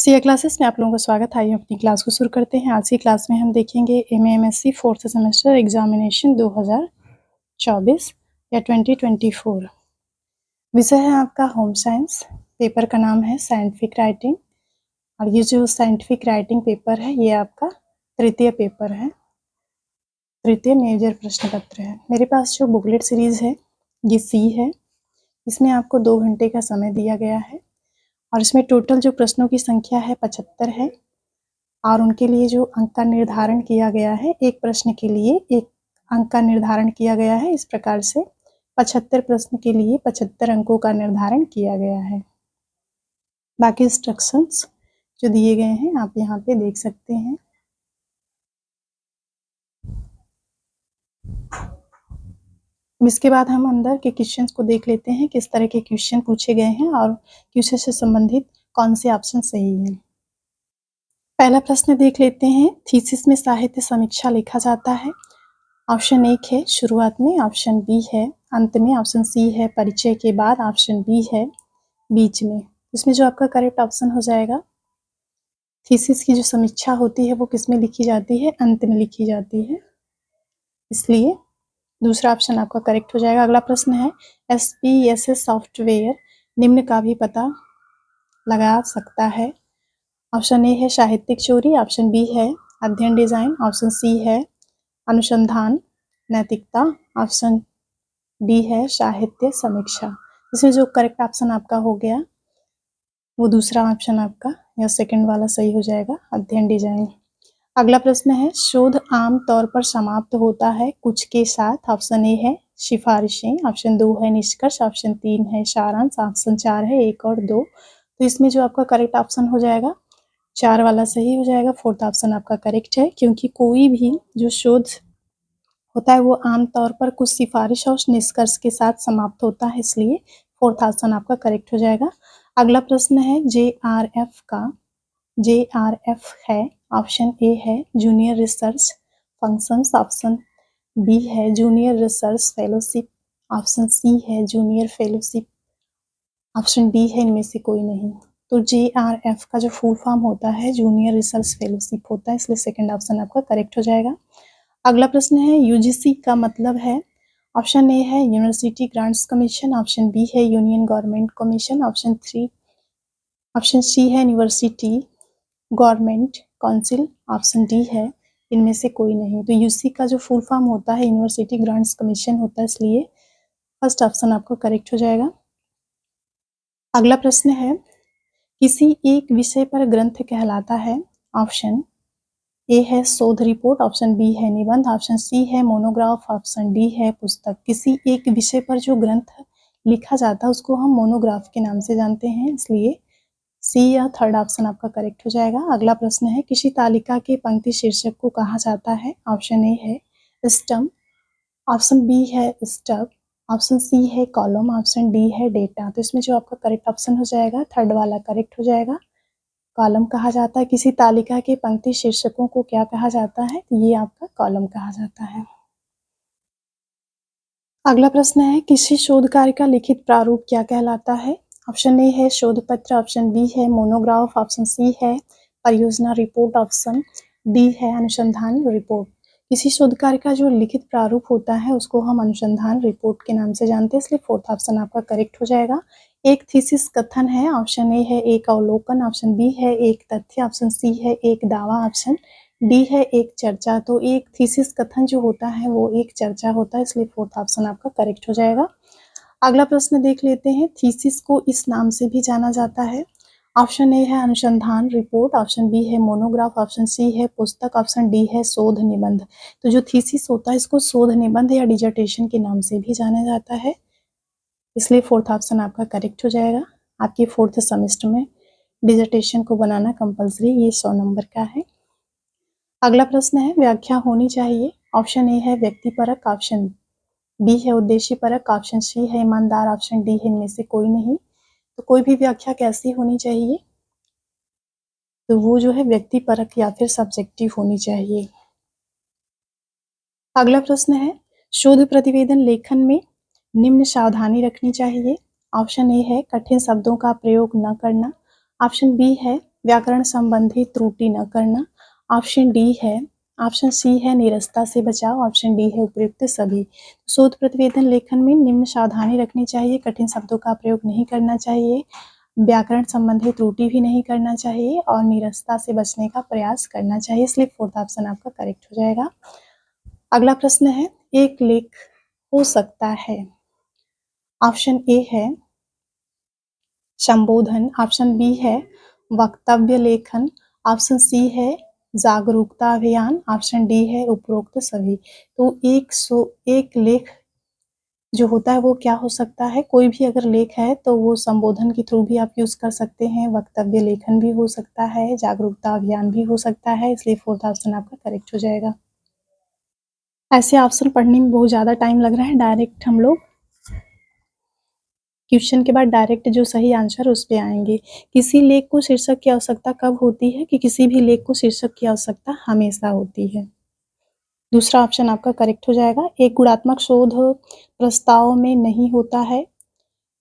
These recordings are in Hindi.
सीए क्लासेस में आप लोगों का स्वागत है। आइए अपनी क्लास को शुरू करते हैं। आज की क्लास में हम देखेंगे MA MSc fourth semester examination 2024 या 2024। विषय है आपका होम साइंस। पेपर का नाम है साइंटिफिक राइटिंग और ये जो साइंटिफिक राइटिंग पेपर है ये आपका तृतीय पेपर है, तृतीय मेजर प्रश्न पत्र है। मेरे पास जो बुकलेट सीरीज है ये सी है। इसमें आपको 2 घंटे का समय दिया गया है और इसमें टोटल जो प्रश्नों की संख्या है 75 है और उनके लिए जो अंक का निर्धारण किया गया है, एक प्रश्न के लिए 1 अंक का निर्धारण किया गया है। इस प्रकार से 75 प्रश्न के लिए 75 अंकों का निर्धारण किया गया है। बाकी इंस्ट्रक्शंस जो दिए गए हैं आप यहाँ पे देख सकते हैं। इसके बाद हम अंदर के क्वेश्चंस को देख लेते हैं, किस तरह के क्वेश्चन पूछे गए हैं और क्वेश्चन से संबंधित कौन से ऑप्शन सही हैं। पहला प्रश्न देख लेते हैं। थीसिस में साहित्य समीक्षा लिखा जाता है। ऑप्शन 1 है शुरुआत में, ऑप्शन बी है अंत में, ऑप्शन सी है परिचय के बाद, ऑप्शन डी है बीच में। इसमें जो आपका करेक्ट ऑप्शन हो जाएगा, थीसिस की जो समीक्षा होती है वो किस में लिखी जाती है? अंत में लिखी जाती है, इसलिए दूसरा ऑप्शन आपका करेक्ट हो जाएगा। अगला प्रश्न है SPSS सॉफ्टवेयर निम्न का भी पता लगा सकता है। ऑप्शन ए है साहित्यिक चोरी, ऑप्शन बी है अध्ययन डिजाइन, ऑप्शन सी है अनुसंधान नैतिकता, ऑप्शन डी है साहित्य समीक्षा। इसमें जो करेक्ट ऑप्शन आपका हो गया वो दूसरा ऑप्शन आपका या सेकंड वाला सही हो जाएगा, अध्ययन डिजाइन। अगला प्रश्न है शोध आम तौर पर समाप्त होता है कुछ के साथ। ऑप्शन ए है सिफारिशें, ऑप्शन 2 है निष्कर्ष, ऑप्शन 3 है सारांश, ऑप्शन 4 है 1 और 2। तो इसमें जो आपका करेक्ट ऑप्शन हो जाएगा 4 वाला सही हो जाएगा। फोर्थ ऑप्शन आपका करेक्ट है, क्योंकि कोई भी जो शोध होता है वो आमतौर पर कुछ सिफारिश और निष्कर्ष के साथ समाप्त होता है, इसलिए फोर्थ ऑप्शन आपका करेक्ट हो जाएगा। अगला प्रश्न है JRF का, JRF है ऑप्शन ए है junior research functions, option B है junior research fellowship, option C है जूनियर फेलोशिप, ऑप्शन डी है इनमें से कोई नहीं। तो JRF का जो फुल फॉर्म होता है जूनियर रिसर्च फेलोशिप होता है, इसलिए सेकंड ऑप्शन आपका करेक्ट हो जाएगा। अगला प्रश्न है UGC का मतलब है। ऑप्शन ए है university grants commission, option B है union government commission, option C है university government council, option D है इनमें से कोई नहीं। तो यूसी का जो फुल फॉर्म होता है यूनिवर्सिटी ग्रांट्स कमीशन होता है, इसलिए फर्स्ट ऑप्शन आपको करेक्ट हो जाएगा। अगला प्रश्न है किसी एक विषय पर ग्रंथ कहलाता है। ऑप्शन ए है शोध रिपोर्ट, ऑप्शन बी है निबंध, ऑप्शन सी है मोनोग्राफ, ऑप्शन डी है पुस्तक। किसी एक विषय पर जो ग्रंथ लिखा जाता है उसको हम मोनोग्राफ के नाम से जानते हैं, इसलिए सी या थर्ड ऑप्शन आपका करेक्ट हो जाएगा। अगला प्रश्न है किसी तालिका के पंक्ति शीर्षक को कहा जाता है। ऑप्शन ए है स्तंभ, ऑप्शन बी है स्टब, ऑप्शन सी है कॉलम, ऑप्शन डी है डेटा। तो इसमें जो आपका करेक्ट ऑप्शन हो जाएगा थर्ड वाला करेक्ट हो जाएगा। कॉलम कहा जाता है। किसी तालिका के पंक्ति शीर्षकों को क्या कहा जाता है? तो ये आपका कॉलम कहा जाता है। अगला प्रश्न है किसी शोध कार्य का लिखित प्रारूप क्या कहलाता है। ऑप्शन ए है शोध पत्र, ऑप्शन बी है मोनोग्राफ, ऑप्शन सी है परियोजना रिपोर्ट, ऑप्शन डी है अनुसंधान रिपोर्ट। किसी शोध कार्य का जो लिखित प्रारूप होता है उसको हम अनुसंधान रिपोर्ट के नाम से जानते हैं, इसलिए फोर्थ ऑप्शन आपका करेक्ट हो जाएगा। एक थीसिस कथन है। ऑप्शन ए है एक अवलोकन, ऑप्शन बी है एक तथ्य, ऑप्शन सी है एक दावा, ऑप्शन डी है एक चर्चा। तो एक थीसिस कथन जो होता है वो एक चर्चा होता है, इसलिए फोर्थ ऑप्शन आपका करेक्ट हो जाएगा। अगला प्रश्न देख लेते हैं। थीसिस को इस नाम से भी जाना जाता है। ऑप्शन ए है अनुसंधान रिपोर्ट, ऑप्शन बी है मोनोग्राफ, ऑप्शन सी है पुस्तक, ऑप्शन डी है शोध निबंध। तो जो थीसिस होता है इसको शोध निबंध या डिजर्टेशन के नाम से भी जाना जाता है, इसलिए फोर्थ ऑप्शन आपका करेक्ट हो जाएगा। आपके फोर्थ सेमेस्टर में डिजर्टेशन को बनाना कंपलसरी, ये 100 नंबर का है। अगला प्रश्न है व्याख्या होनी चाहिए। ऑप्शन ए है व्यक्तिपरक, ऑप्शन बी है उद्देश्य परक, ऑप्शन सी है ईमानदार, ऑप्शन डी है इनमें से कोई नहीं। तो कोई भी व्याख्या कैसी होनी चाहिए? तो वो जो है व्यक्तिपरक या फिर सब्जेक्टिव होनी चाहिए। अगला प्रश्न है शोध प्रतिवेदन लेखन में निम्न सावधानी रखनी चाहिए। ऑप्शन ए है कठिन शब्दों का प्रयोग न करना, ऑप्शन बी है व्याकरण संबंधी त्रुटि न करना, ऑप्शन डी है, ऑप्शन सी है नीरसता से बचाव, ऑप्शन डी है उपयुक्त सभी। शोध प्रतिवेदन लेखन में निम्न सावधानी रखनी चाहिए, कठिन शब्दों का प्रयोग नहीं करना चाहिए, व्याकरण संबंधी त्रुटि भी नहीं करना चाहिए और नीरसता से बचने का प्रयास करना चाहिए, इसलिए फोर्थ ऑप्शन आपका करेक्ट हो जाएगा। अगला प्रश्न है, एक लेख हो सकता है, ऑप्शन ए है संबोधन, ऑप्शन बी है वक्तव्य लेखन, ऑप्शन सी है जागरूकता अभियान, ऑप्शन डी है उपरोक्त सभी। तो एक लेख जो होता है वो क्या हो सकता है, कोई भी अगर लेख है तो वो संबोधन के थ्रू भी आप यूज कर सकते हैं, वक्तव्य लेखन भी हो सकता है, जागरूकता अभियान भी हो सकता है, इसलिए फोर्थ ऑप्शन आपका करेक्ट हो जाएगा। ऐसे ऑप्शन पढ़ने में बहुत ज़्यादा टाइम लग रहा है, डायरेक्ट हम लोग क्वेश्चन के बाद डायरेक्ट जो सही आंसर उस पे आएंगे। किसी लेख को शीर्षक की आवश्यकता कब होती है, कि किसी भी लेख को शीर्षक की आवश्यकता हमेशा होती है। दूसरा ऑप्शन आपका करेक्ट हो जाएगा। एक गुणात्मक शोध प्रस्ताव में नहीं होता है,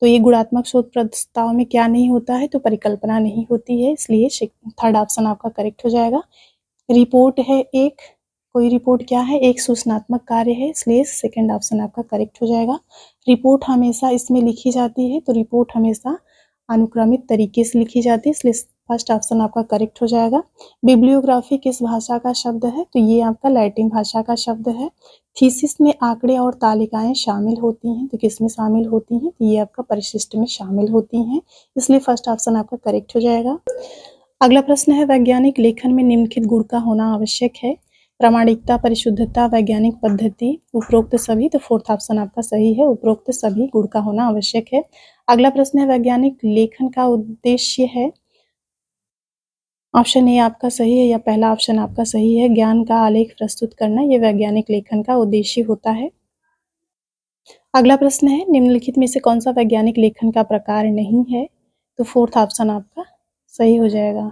तो ये गुणात्मक शोध प्रस्ताव में क्या नहीं होता है, तो परिकल्पना नहीं होती है, इसलिए थर्ड ऑप्शन आपका करेक्ट हो जाएगा। रिपोर्ट है एक, कोई रिपोर्ट क्या है, एक सूचनात्मक कार्य है, इसलिए सेकंड ऑप्शन आपका करेक्ट हो जाएगा। रिपोर्ट हमेशा इसमें लिखी जाती है, तो रिपोर्ट हमेशा अनुक्रमित तरीके से लिखी जाती है, इसलिए फर्स्ट ऑप्शन आपका करेक्ट हो जाएगा। बिब्लियोग्राफी किस भाषा का शब्द है, तो ये आपका लैटिन भाषा का शब्द है। थीसिस में आंकड़े और तालिकाएं शामिल होती हैं, तो किस में शामिल होती हैं, तो ये आपका परिशिष्ट में शामिल होती हैं, इसलिए फर्स्ट ऑप्शन आपका करेक्ट हो जाएगा। अगला प्रश्न है, वैज्ञानिक लेखन में निम्नलिखित गुण का होना आवश्यक है, प्रामाणिकता, परिशुद्धता, वैज्ञानिक पद्धति, उपरोक्त सभी, तो फोर्थ ऑप्शन आपका सही है, उपरोक्त सभी गुण का होना आवश्यक है। अगला प्रश्न है, वैज्ञानिक लेखन का उद्देश्य है, ऑप्शन ए आपका सही है या पहला ऑप्शन आपका सही है, ज्ञान का आलेख प्रस्तुत करना, ये वैज्ञानिक लेखन का उद्देश्य होता है। अगला प्रश्न है, निम्नलिखित में से कौन सा वैज्ञानिक लेखन का प्रकार नहीं है, तो फोर्थ ऑप्शन आपका सही हो जाएगा,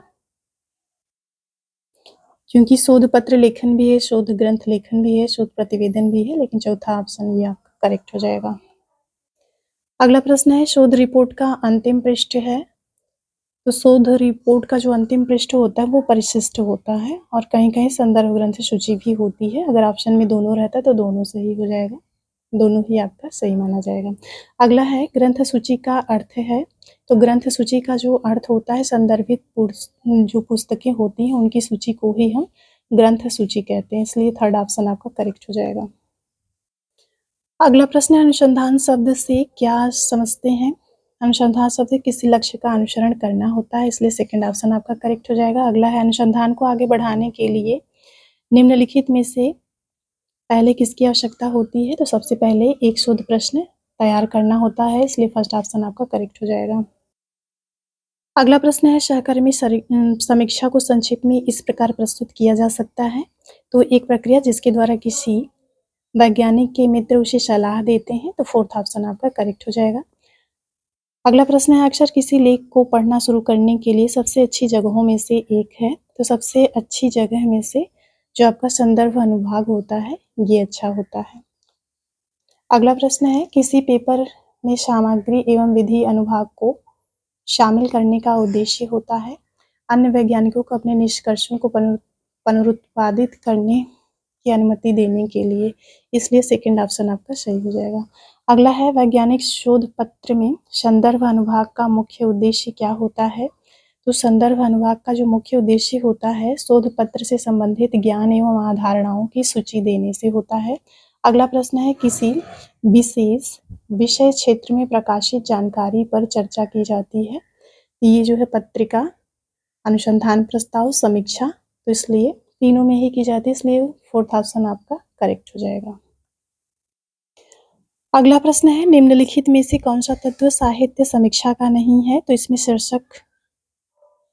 क्योंकि शोध पत्र लेखन भी है, शोध ग्रंथ लेखन भी है, शोध प्रतिवेदन भी है, लेकिन चौथा ऑप्शन ये आपका करेक्ट हो जाएगा। अगला प्रश्न है, शोध रिपोर्ट का अंतिम पृष्ठ है, तो शोध रिपोर्ट का जो अंतिम पृष्ठ होता है वो परिशिष्ट होता है और कहीं कहीं संदर्भ ग्रंथ सूची भी होती है। अगर ऑप्शन में दोनों रहता है तो दोनों सही हो जाएगा, दोनों ही आपका सही माना जाएगा। अगला है, ग्रंथ सूची का अर्थ है, तो ग्रंथ सूची का जो अर्थ होता है, संदर्भित जो पुस्तकें होती हैं उनकी सूची को ही हम ग्रंथ सूची कहते हैं, इसलिए थर्ड ऑप्शन आपका करेक्ट हो जाएगा। अगला प्रश्न है, अनुसंधान शब्द से क्या समझते हैं, अनुसंधान शब्द किसी लक्ष्य का अनुसरण करना होता है, इसलिए सेकंड ऑप्शन आपका करेक्ट हो जाएगा। अगला है, अनुसंधान को आगे बढ़ाने के लिए निम्नलिखित में से पहले किसकी आवश्यकता होती है, तो सबसे पहले एक शोध प्रश्न तैयार करना होता है, इसलिए फर्स्ट ऑप्शन आपका करेक्ट हो जाएगा। अगला प्रश्न है, सहकर्मी समीक्षा को संक्षिप्त में इस प्रकार प्रस्तुत किया जा सकता है, तो एक प्रक्रिया जिसके द्वारा किसी वैज्ञानिक के मित्र उसे सलाह देते हैं, तो फोर्थ ऑप्शन आपका करेक्ट हो जाएगा। अगला प्रश्न है, अक्सर किसी लेख को पढ़ना शुरू करने के लिए सबसे अच्छी जगहों में से एक है, तो सबसे अच्छी जगह में से जो आपका संदर्भ अनुभाग होता है ये अच्छा होता है। अगला प्रश्न है, किसी पेपर में सामग्री एवं विधि अनुभाग को शामिल करने का उद्देश्य होता है अन्य वैज्ञानिकों को अपने निष्कर्षों को पुनरुत्पादित करने की अनुमति देने के लिए, इसलिए सेकंड ऑप्शन आपका सही हो जाएगा। अगला है, वैज्ञानिक शोध पत्र में संदर्भ अनुभाग का मुख्य उद्देश्य क्या होता है, तो संदर्भ अनुभाग का जो मुख्य उद्देश्य होता है शोध पत्र से संबंधित ज्ञान एवं अवधारणाओं की सूची देने से होता है। अगला प्रश्न है, किसी विशेष विषय क्षेत्र में प्रकाशित जानकारी पर चर्चा की जाती है, ये जो है पत्रिका, अनुसंधान प्रस्ताव, समीक्षा, तो इसलिए तीनों में ही की जाती है, इसलिए फोर्थ ऑप्शन आपका करेक्ट हो जाएगा। अगला प्रश्न है, निम्नलिखित में से कौन सा तत्व साहित्य समीक्षा का नहीं है, तो इसमें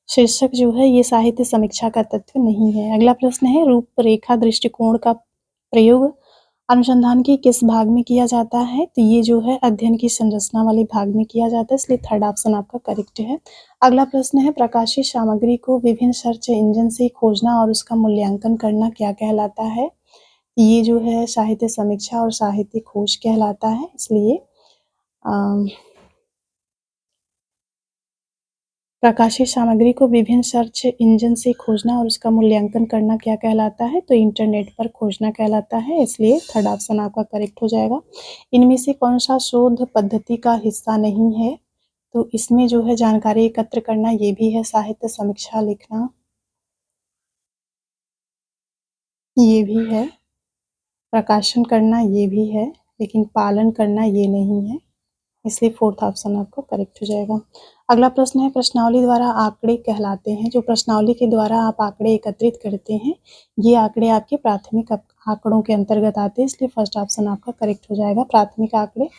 शीर्षक जो है ये साहित्य समीक्षा का तत्व नहीं है। अगला प्रश्न है, रूपरेखा दृष्टिकोण का प्रयोग अनुसंधान के किस भाग में किया जाता है, तो ये जो है अध्ययन की संरचना वाले भाग में किया जाता है, इसलिए थर्ड ऑप्शन आपका करेक्ट है। अगला प्रश्न है, प्रकाशित सामग्री को विभिन्न सर्च इंजन से खोजना और उसका मूल्यांकन करना क्या कहलाता है, ये जो है साहित्य समीक्षा और साहित्य खोज कहलाता है, इसलिए प्रकाशित सामग्री को विभिन्न सर्च इंजन से खोजना और उसका मूल्यांकन करना क्या कहलाता है? तो इंटरनेट पर खोजना कहलाता है, इसलिए थर्ड ऑप्शन आपका करेक्ट हो जाएगा। इनमें से कौन-सा शोध पद्धति का हिस्सा नहीं है? तो इसमें जो है जानकारी एकत्र करना ये भी है, साहित्य समीक्षा लिखना ये भी है, प्रकाशन करना ये भी है, लेकिन पालन करना ये नहीं है, इसलिए फोर्थ ऑप्शन आपका करेक्ट हो जाएगा। अगला प्रश्न है प्रश्नावली द्वारा आंकड़े कहलाते हैं। जो प्रश्नावली के द्वारा आप आंकड़े एकत्रित करते हैं, ये आंकड़े आपके प्राथमिक आंकड़ों के अंतर्गत आते हैं, इसलिए फर्स्ट ऑप्शन आपका करेक्ट हो जाएगा, प्राथमिक आंकड़े।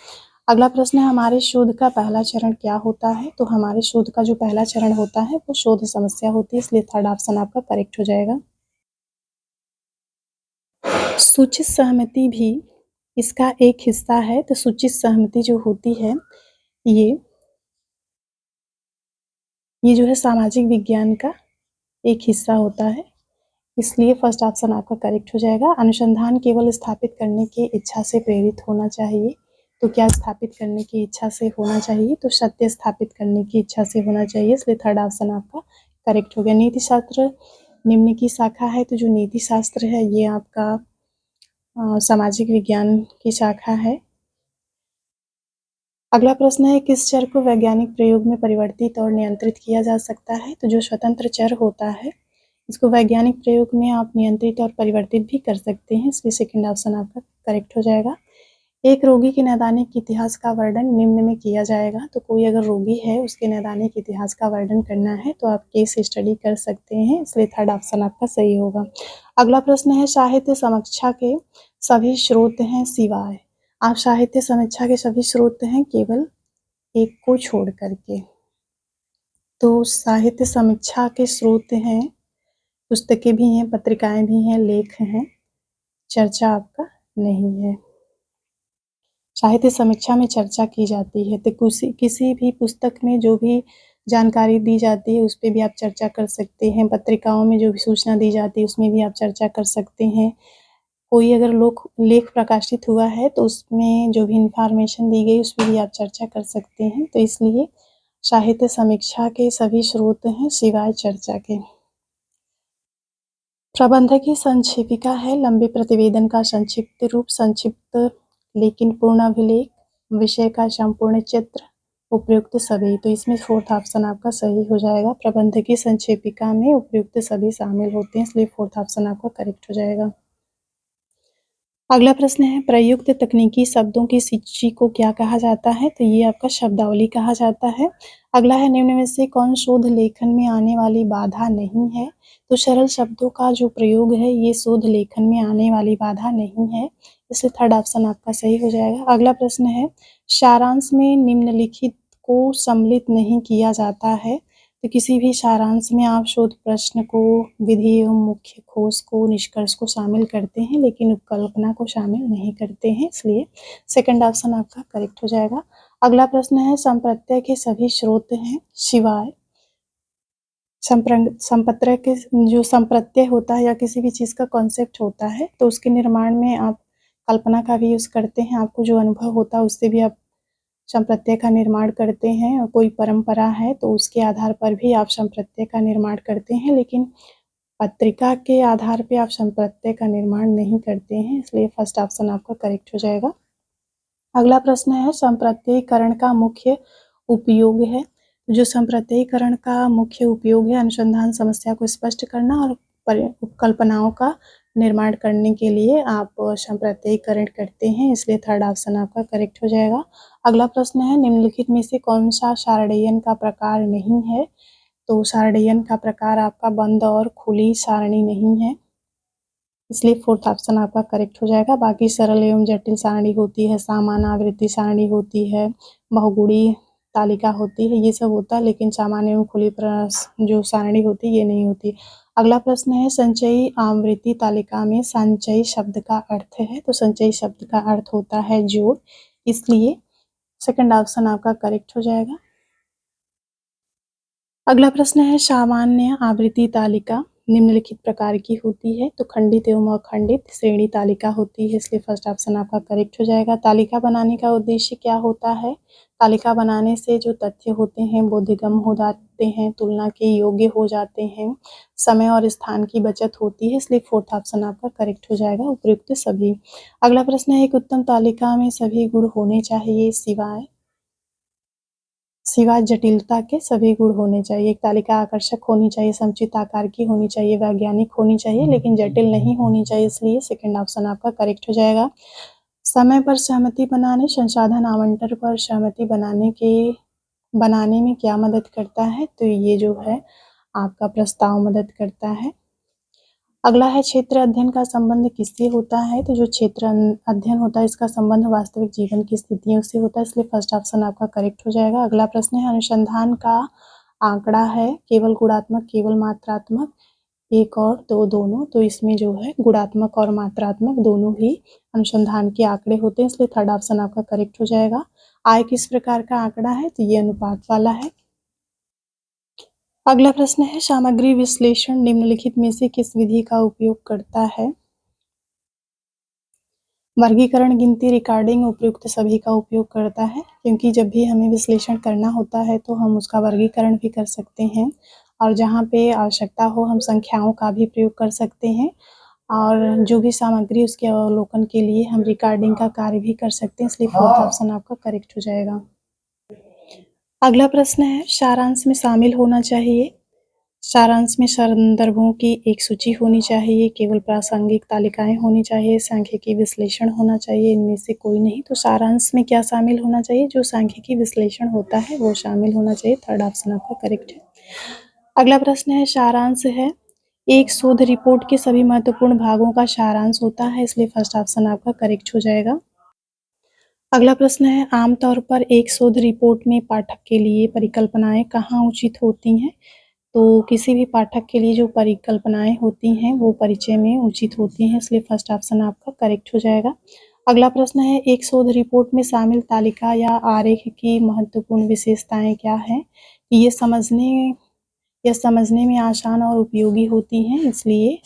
अगला प्रश्न है हमारे शोध का पहला चरण क्या होता है? तो हमारे शोध का जो पहला चरण होता है वो शोध समस्या होती है, इसलिए थर्ड ऑप्शन आपका करेक्ट हो जाएगा। सूचित सहमति भी इसका एक हिस्सा है, तो सूचित सहमति जो होती है ये जो है सामाजिक विज्ञान का एक हिस्सा होता है, इसलिए फर्स्ट ऑप्शन आपका करेक्ट हो जाएगा। अनुसंधान केवल स्थापित करने की इच्छा से प्रेरित होना चाहिए, तो क्या स्थापित करने की इच्छा से होना चाहिए? तो सत्य स्थापित करने की इच्छा से होना चाहिए, इसलिए थर्ड ऑप्शन आपका करेक्ट हो गया। नीति शास्त्र निम्न की शाखा है, तो जो नीति शास्त्र है ये आपका सामाजिक विज्ञान की शाखा है। अगला प्रश्न है किस चर को वैज्ञानिक प्रयोग में परिवर्तित और नियंत्रित किया जा सकता है? तो जो स्वतंत्र चर होता है इसको वैज्ञानिक प्रयोग में आप नियंत्रित और परिवर्तित भी कर सकते हैं, इसलिए सेकंड ऑप्शन आपका करेक्ट हो जाएगा। एक रोगी के नैदानिक इतिहास का वर्णन निम्न में किया जाएगा, तो कोई अगर रोगी है उसके नैदानिक इतिहास का वर्णन करना है तो आप केस स्टडी कर सकते हैं, इसलिए थर्ड ऑप्शन आपका सही होगा। अगला प्रश्न है साहित्य समीक्षा के सभी स्रोत हैं सिवाय, आप साहित्य समीक्षा के सभी स्रोत हैं केवल एक को छोड़ करके, तो साहित्य समीक्षा के स्रोत हैं पुस्तकें भी हैं, पत्रिकाएं भी हैं, लेख हैं, चर्चा आपका नहीं है। साहित्य समीक्षा में चर्चा की जाती है, तो किसी भी पुस्तक में जो भी जानकारी दी जाती है उस पे भी आप चर्चा कर सकते हैं, पत्रिकाओं में जो भी सूचना दी जाती है उसमें भी आप चर्चा कर सकते हैं। कोई अगर लेख प्रकाशित हुआ है तो उसमें जो भी इन्फॉर्मेशन दी गई उस पे भी आप चर्चा कर सकते हैं, तो इसलिए साहित्य समीक्षा के सभी स्रोत हैं सिवाय चर्चा के। प्रबंधकीय संक्षेपिका है लंबे प्रतिवेदन का संक्षिप्त रूप, संक्षिप्त लेकिन पूर्ण अभिलेख, विषय का संपूर्ण चित्र, उपयुक्त सभी, तो इसमें फोर्थ ऑप्शन आपका सही हो जाएगा। प्रबंधकीय संक्षेपिका में उपयुक्त सभी शामिल होते हैं, इसलिए फोर्थ ऑप्शन आपका करेक्ट हो जाएगा। अगला प्रश्न है प्रयुक्त तकनीकी शब्दों की सूची को क्या कहा जाता है? तो ये आपका शब्दावली कहा जाता है। अगला है निम्न में से कौन शोध लेखन में आने वाली बाधा नहीं है? तो सरल शब्दों का जो प्रयोग है ये शोध लेखन में आने वाली बाधा नहीं है, इसलिए थर्ड ऑप्शन आपका सही हो जाएगा। अगला प्रश्न है सारांश में निम्नलिखित को सम्मिलित नहीं किया जाता है, तो किसी भी सारांश में आप शोध प्रश्न को, विधि एवं मुख्य खोज को, निष्कर्ष को शामिल करते हैं लेकिन उपकल्पना को शामिल नहीं करते हैं, इसलिए सेकंड ऑप्शन आपका करेक्ट हो जाएगा। अगला प्रश्न है संप्रत्यय के सभी स्रोत हैं सिवाय, संप्रत्यय के जो संप्रत्यय होता है या किसी भी चीज़ का कॉन्सेप्ट होता है तो उसके निर्माण में आप कल्पना का भी यूज़ करते हैं, आपको जो अनुभव होता है उससे भी आप संप्रत्यय का निर्माण करते हैं, और कोई परंपरा है तो उसके आधार पर भी आप संप्रत्यय का निर्माण करते हैं, लेकिन पत्रिका के आधार पे आप संप्रत्यय का निर्माण नहीं करते हैं, इसलिए फर्स्ट ऑप्शन आपका करेक्ट हो जाएगा। अगला प्रश्न है संप्रत्ययीकरण का मुख्य उपयोग है, जो संप्रत्ययीकरण का मुख्य उपयोग है अनुसंधान समस्या को स्पष्ट करना और कल्पनाओं का निर्माण करने के लिए आप संप्रत्ययीकरण करते हैं, इसलिए थर्ड ऑप्शन आपका करेक्ट हो जाएगा। अगला प्रश्न है निम्नलिखित में से कौन सा सारणीयन का प्रकार नहीं है? तो सारणीयन का प्रकार आपका बंद और खुली सारणी नहीं है, इसलिए फोर्थ ऑप्शन आपका करेक्ट हो जाएगा। बाकी सरल एवं जटिल सारणी होती है, सामान्य आवृत्ति सारणी होती है, बहुगुणी तालिका होती है, ये सब होता है, लेकिन सामान्य एवं खुली जो सारणी होती है ये नहीं होती। अगला प्रश्न है संचयी आवृत्ति तालिका में संचयी शब्द का अर्थ है, तो संचयी शब्द का अर्थ होता है जोड़, इसलिए सेकंड ऑप्शन आपका करेक्ट हो जाएगा। अगला प्रश्न है सामान्य आवृत्ति तालिका निम्नलिखित प्रकार की होती है, तो खंडित एवं अखंडित श्रेणी तालिका होती है, इसलिए फर्स्ट ऑप्शन आपका करेक्ट हो जाएगा। तालिका बनाने का उद्देश्य क्या होता है? तालिका बनाने से जो तथ्य होते हैं बोधगम्य हो जाते हैं, तुलना के योग्य हो जाते हैं, समय और स्थान की बचत होती है, इसलिए फोर्थ ऑप्शन आपका करेक्ट हो जाएगा, उपयुक्त सभी। अगला प्रश्न है, एक उत्तम तालिका में सभी गुण होने चाहिए सिवाय जटिलता के सभी गुण होने चाहिए। एक तालिका आकर्षक होनी चाहिए, समुचित आकार की होनी चाहिए, वैज्ञानिक होनी चाहिए, लेकिन जटिल नहीं होनी चाहिए, इसलिए सेकंड ऑप्शन आपका करेक्ट हो जाएगा। समय पर सहमति बनाने, संसाधन आवंटन पर सहमति बनाने में क्या मदद करता है? तो ये जो है आपका प्रस्ताव मदद करता है। अगला है, क्षेत्र अध्ययन का संबंध किससे होता है? तो जो क्षेत्र अध्ययन होता है इसका संबंध वास्तविक जीवन की स्थितियों से होता है, इसलिए फर्स्ट ऑप्शन आपका करेक्ट हो जाएगा। अगला प्रश्न है, अनुसंधान का आंकड़ा है केवल गुणात्मक केवल मात्रात्मक, एक और दो दोनों? तो इसमें जो है गुणात्मक और मात्रात्मक दोनों ही अनुसंधान के आंकड़े होते हैं, इसलिए थर्ड ऑप्शन आपका करेक्ट हो जाएगा। आय किस प्रकार का आंकड़ा है? तो ये अनुपात वाला है। अगला प्रश्न है, सामग्री विश्लेषण निम्नलिखित में से किस विधि का उपयोग करता है? वर्गीकरण, गिनती, रिकॉर्डिंग उपयुक्त सभी का उपयोग करता है, क्योंकि जब भी हमें विश्लेषण करना होता है तो हम उसका वर्गीकरण भी कर सकते हैं, और जहाँ पे आवश्यकता हो हम संख्याओं का भी प्रयोग कर सकते हैं, और जो भी सामग्री उसके अवलोकन के लिए हम रिकॉर्डिंग का कार्य भी कर सकते हैं, इसलिए फोर्थ ऑप्शन आपका करेक्ट हो जाएगा। अगला प्रश्न है, सारांश में शामिल होना चाहिए। सारांश में संदर्भों की एक सूची होनी चाहिए, केवल प्रासंगिक तालिकाएं होनी चाहिए, सांख्यिकी विश्लेषण होना चाहिए, इनमें से कोई नहीं। तो सारांश में क्या शामिल होना चाहिए? जो सांख्यिकी विश्लेषण होता है वो शामिल होना चाहिए, थर्ड ऑप्शन आपका करेक्ट है। अगला प्रश्न है, सारांश है एक शोध रिपोर्ट के सभी महत्वपूर्ण भागों का सारांश होता है, इसलिए फर्स्ट ऑप्शन आपका करेक्ट हो जाएगा। अगला प्रश्न है, आमतौर पर एक शोध रिपोर्ट में पाठक के लिए परिकल्पनाएं कहाँ उचित होती हैं? तो किसी भी पाठक के लिए जो परिकल्पनाएं होती हैं वो परिचय में उचित होती हैं, इसलिए फर्स्ट ऑप्शन आपका करेक्ट हो जाएगा। अगला प्रश्न है, एक शोध रिपोर्ट में शामिल तालिका या आरेख की महत्वपूर्ण विशेषताएं क्या हैं? ये समझने में आसान और उपयोगी होती हैं, इसलिए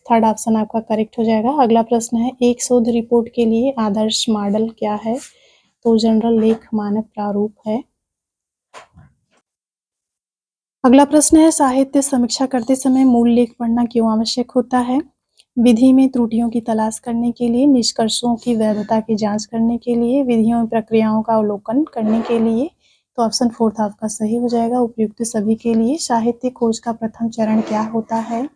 थर्ड ऑप्शन आपका करेक्ट हो जाएगा। अगला प्रश्न है, एक शोध रिपोर्ट के लिए आदर्श मॉडल क्या है? तो जनरल लेख मानक प्रारूप है। अगला प्रश्न है, साहित्य समीक्षा करते समय मूल लेख पढ़ना क्यों आवश्यक होता है? विधि में त्रुटियों की तलाश करने के लिए, निष्कर्षों की वैधता की जांच करने के लिए, विधियों और प्रक्रियाओं का अवलोकन करने के लिए। तो ऑप्शन फोर्थ आपका सही हो जाएगा, उपयुक्त सभी के लिए। साहित्य खोज का प्रथम चरण क्या होता है?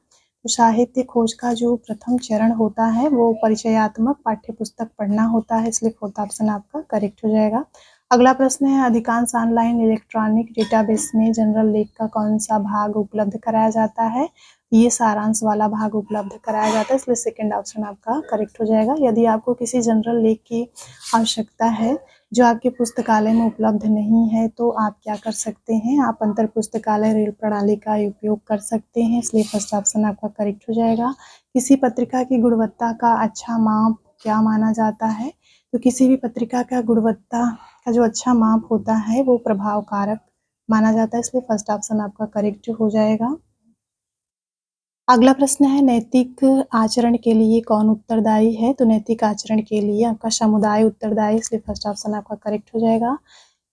तो साहित्य खोज का जो प्रथम चरण होता है वो परिचयात्मक पाठ्यपुस्तक पढ़ना होता है, इसलिए फोर्थ ऑप्शन आपका करेक्ट हो जाएगा। अगला प्रश्न है, अधिकांश ऑनलाइन इलेक्ट्रॉनिक डेटाबेस में जनरल लेख का कौन सा भाग उपलब्ध कराया जाता है? ये सारांश वाला भाग उपलब्ध कराया जाता है, इसलिए सेकंड ऑप्शन आपका करेक्ट हो जाएगा। यदि आपको किसी जनरल लेख की आवश्यकता है जो आपके पुस्तकालय में उपलब्ध नहीं है, तो आप क्या कर सकते हैं? आप अंतर पुस्तकालय रेल प्रणाली का उपयोग कर सकते हैं, इसलिए फर्स्ट ऑप्शन आपका करेक्ट हो जाएगा। किसी पत्रिका की गुणवत्ता का अच्छा माप क्या माना जाता है? तो किसी भी पत्रिका का गुणवत्ता का जो अच्छा माप होता है वो प्रभाव कारक माना जाता है, इसलिए फर्स्ट ऑप्शन आपका करेक्ट हो जाएगा। अगला प्रश्न है, नैतिक आचरण के लिए कौन उत्तरदायी है? तो नैतिक आचरण के लिए आपका समुदाय उत्तरदायी, इसलिए फर्स्ट ऑप्शन आपका करेक्ट हो जाएगा।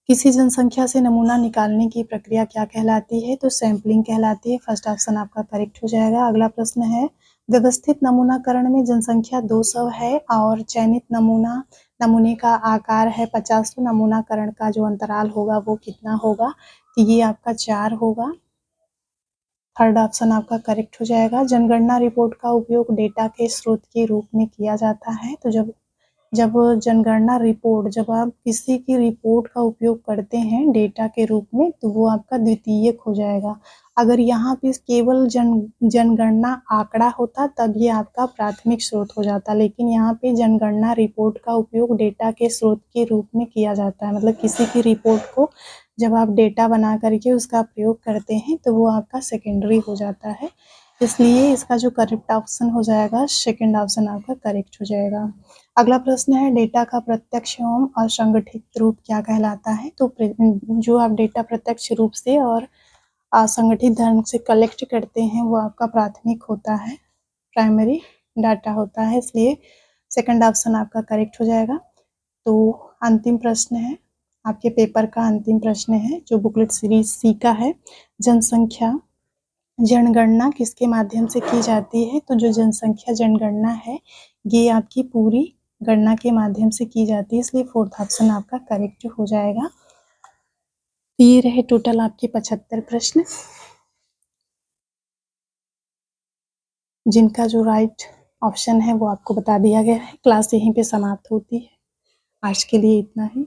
किसी जनसंख्या से नमूना निकालने की प्रक्रिया क्या कहलाती है? तो सैंपलिंग कहलाती है, फर्स्ट ऑप्शन आपका करेक्ट हो जाएगा। अगला प्रश्न है, व्यवस्थित नमूनाकरण में जनसंख्या 200 है और चयनित नमूने का आकार है 50, तो नमूनाकरण का जो अंतराल होगा वो कितना होगा? तो ये आपका 4 होगा, थर्ड ऑप्शन आपका करेक्ट हो जाएगा। जनगणना रिपोर्ट का उपयोग डेटा के स्रोत के रूप में किया जाता है, तो जब जब जनगणना रिपोर्ट जब आप किसी की रिपोर्ट का उपयोग करते हैं डेटा के रूप में, तो वो आपका द्वितीयक हो जाएगा। अगर यहाँ पे केवल जनगणना आंकड़ा होता तब ये आपका प्राथमिक स्रोत हो जाता, लेकिन यहाँ पे जनगणना रिपोर्ट का उपयोग डेटा के स्रोत के रूप में किया जाता है, मतलब किसी की रिपोर्ट को जब आप डेटा बना करके उसका प्रयोग करते हैं तो वो आपका सेकेंडरी हो जाता है, इसलिए इसका जो करेक्ट ऑप्शन हो जाएगा सेकंड ऑप्शन आपका करेक्ट हो जाएगा। अगला प्रश्न है, डेटा का प्रत्यक्ष एवं असंगठित रूप क्या कहलाता है? तो जो आप डेटा प्रत्यक्ष रूप से और असंगठित ढंग से कलेक्ट करते हैं वो आपका प्राथमिक होता है, प्राइमरी डाटा होता है, इसलिए सेकंड ऑप्शन आपका करेक्ट हो जाएगा। तो अंतिम प्रश्न है, आपके पेपर का अंतिम प्रश्न है जो बुकलेट सीरीज सी का है। जनसंख्या जनगणना किसके माध्यम से की जाती है? तो जो जनसंख्या जनगणना है ये आपकी पूरी गणना के माध्यम से की जाती है, इसलिए फोर्थ ऑप्शन आपका करेक्ट हो जाएगा। ये रहे टोटल आपके 75 प्रश्न, जिनका जो राइट ऑप्शन है वो आपको बता दिया गया है। क्लास यहीं पे समाप्त होती है। आज के लिए इतना ही।